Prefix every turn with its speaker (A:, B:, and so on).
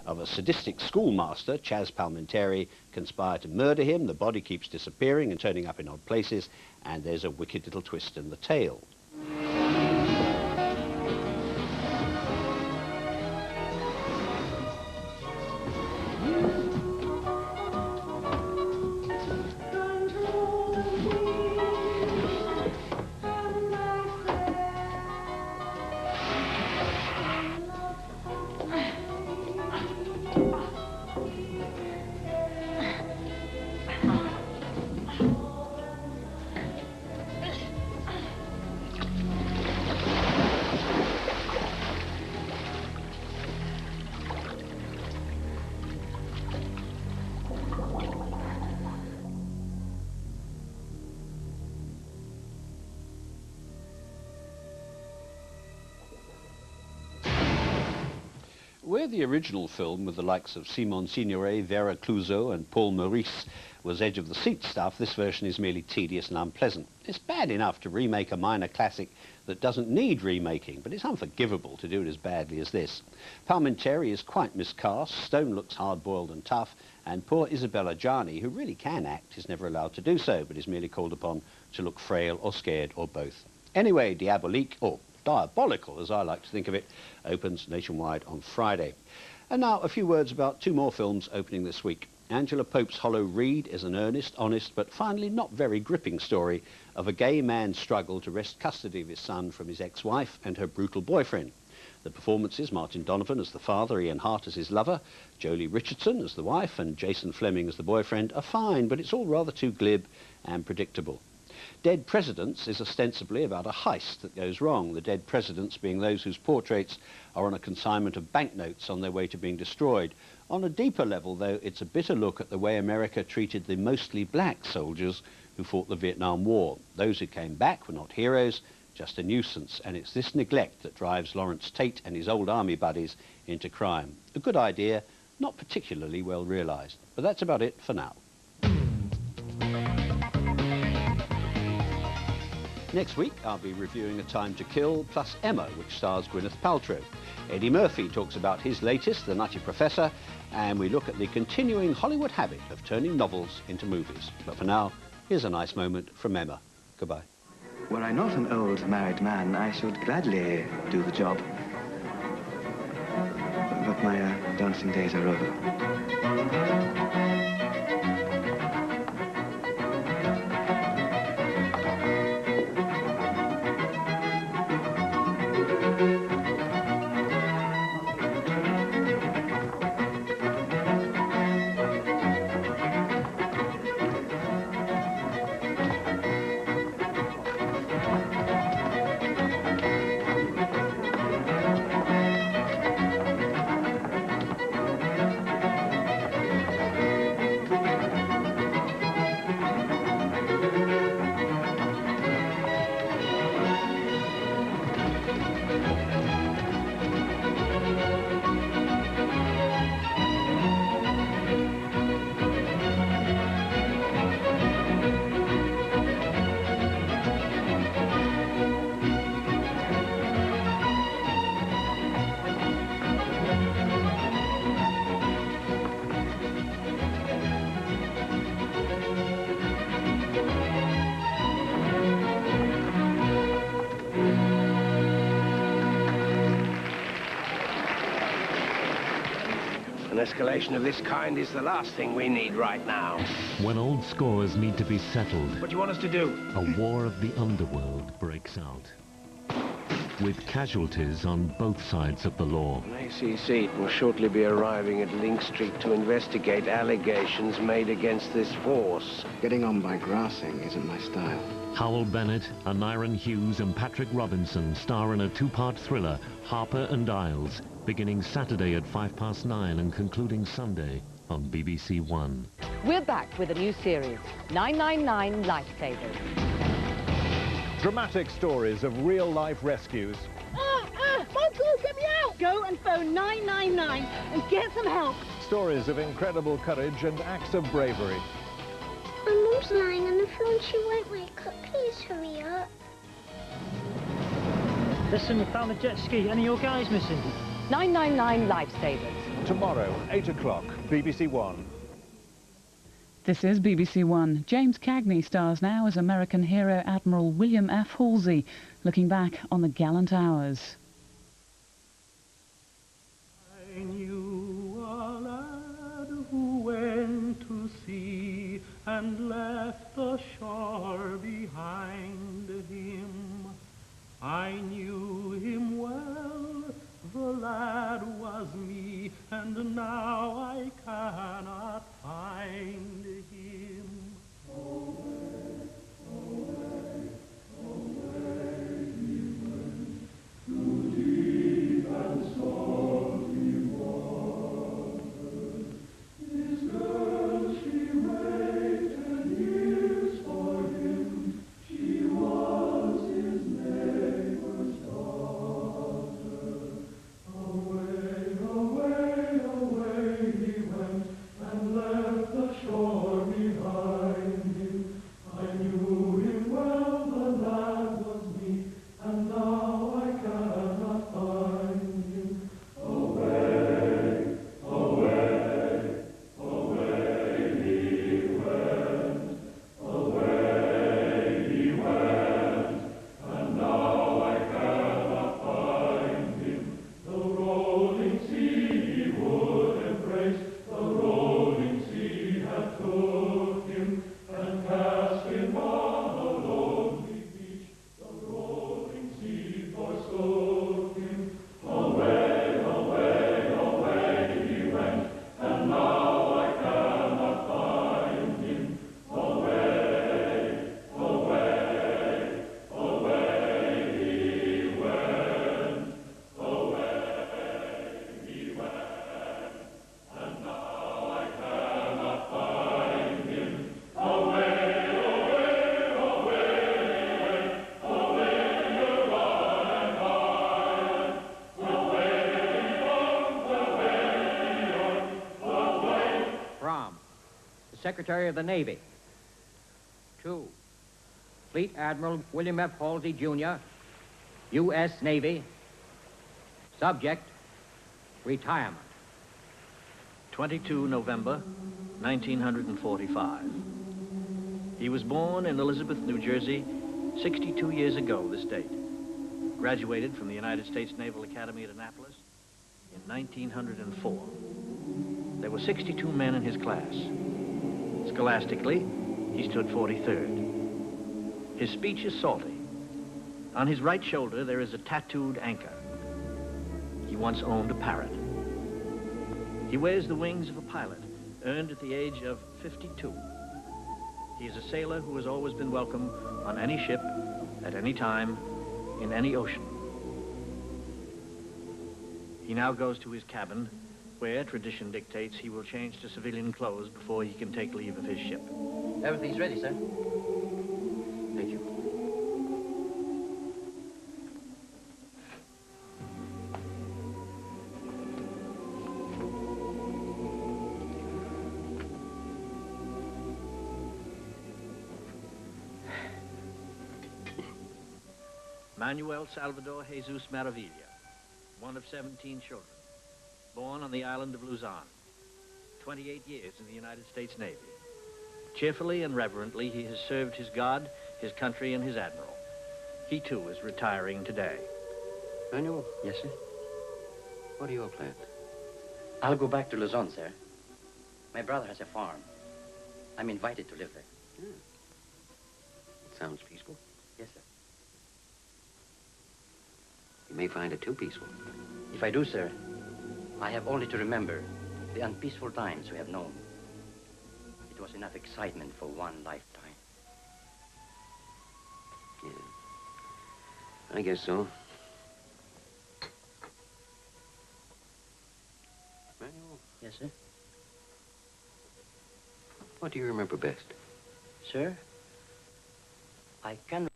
A: of a sadistic schoolmaster, Chaz Palminteri, conspire to murder him. The body keeps disappearing and turning up in odd places, and there's a wicked little twist in the tale. Where the original film with the likes of Simone Signoret, Vera Clouzot and Paul Maurice was edge-of-the-seat stuff, this version is merely tedious and unpleasant. It's bad enough to remake a minor classic that doesn't need remaking, but it's unforgivable to do it as badly as this. Palminteri is quite miscast, Stone looks hard-boiled and tough, and poor Isabella Gianni, who really can act, is never allowed to do so, but is merely called upon to look frail or scared or both. Anyway, Diabolique, or Diabolical, as I like to think of it, opens nationwide on Friday. And now a few words about two more films opening this week. Angela Pope's Hollow Reed is an earnest, honest, but finally not very gripping story of a gay man's struggle to wrest custody of his son from his ex-wife and her brutal boyfriend. The performances, Martin Donovan as the father, Ian Hart as his lover, Jolie Richardson as the wife, and Jason Fleming as the boyfriend, are fine, but it's all rather too glib and predictable. Dead Presidents is ostensibly about a heist that goes wrong, the dead presidents being those whose portraits are on a consignment of banknotes on their way to being destroyed. On a deeper level, though, it's a bitter look at the way America treated the mostly black soldiers who fought the Vietnam War. Those who came back were not heroes, just a nuisance, and it's this neglect that drives Lawrence Tate and his old army buddies into crime. A good idea, not particularly well realised. But that's about it for now. Next week, I'll be reviewing A Time to Kill plus Emma, which stars Gwyneth Paltrow. Eddie Murphy talks about his latest, The Nutty Professor, and we look at the continuing Hollywood habit of turning novels into movies. But for now, here's a nice moment from Emma. Goodbye.
B: Were I not an old married man, I should gladly do the job. But my dancing days are over.
C: An escalation of this kind is the last thing we need right now.
D: When old scores need to be settled,
C: What do you want us to do?
D: a war of the underworld breaks out. With casualties on both sides of the law.
C: An ACC will shortly be arriving at Link Street to investigate allegations made against this force.
B: Getting on by grassing isn't my style.
D: Howell Bennett, Aniron Hughes and Patrick Robinson star in a two-part thriller, Harpur and Iles, beginning Saturday at 9:05 and concluding Sunday on BBC1.
E: We're back with a new series, 999 Lifesavers.
F: Dramatic stories of real-life rescues.
G: Michael, get me out! Go and phone 999 and get some help.
F: Stories of incredible courage and acts of bravery.
H: My mum's lying on the floor and she won't wake up. Please hurry up.
I: Listen, we found the jet ski. Any of your guys missing?
E: 999 Lifesavers.
F: Tomorrow, 8 o'clock, BBC1.
I: This is BBC1. James Cagney stars now as American hero Admiral William F. Halsey, looking back on the gallant hours.
J: I knew a lad who went to sea and left the shore behind him. I knew him well, the lad was me, and now I cannot find him. Away, away, away he went, to deep and salty waters. His girl, she waited years for him, she was his neighbor's daughter. Away, away, away he went, and left the shore behind him. I knew him well, the lad was me, and now I cannot find him. Away, away, away he went, and now I cannot find him. The rolling sea he would embrace, the rolling sea had took him, and cast him on a lonely beach, the rolling sea forsook him. Away, away, away he went, and now I cannot find him. Away, away, away he went, and now I cannot find him. Away, away, away he went, away to run and hide. Away
K: From the Secretary of the Navy to Fleet Admiral William F. Halsey, Jr., U.S. Navy. Subject, retirement.
L: 22 November, 1945. He was born in Elizabeth, New Jersey, 62 years ago this date. Graduated from the United States Naval Academy at Annapolis in 1904. There were 62 men in his class. Scholastically, he stood 43rd. His speech is salty. On his right shoulder, there is a tattooed anchor. He once owned a parrot. He wears the wings of a pilot, earned at the age of 52. He is a sailor who has always been welcome on any ship, at any time, in any ocean. He now goes to his cabin, where tradition dictates he will change to civilian clothes before he can take leave of his ship.
K: Everything's ready, sir. Thank you.
L: Manuel Salvador Jesus Maravilla, one of 17 children, born on the island of Luzon, 28 years in the United States Navy. Cheerfully and reverently, he has served his God, his country, and his admiral. He, too, is retiring today.
K: Manuel? Yes, sir? What are your plans? I'll go back to Luzon, sir. My brother has a farm. I'm invited to live there.
M: It sounds peaceful.
K: Yes, sir.
M: You may find it too peaceful.
K: If I do, sir, I have only to remember the unpeaceful times we have known. It was enough excitement for one lifetime.
M: Yeah. I guess so. Manuel?
K: Yes, sir?
M: What do you remember best?
K: Sir, I can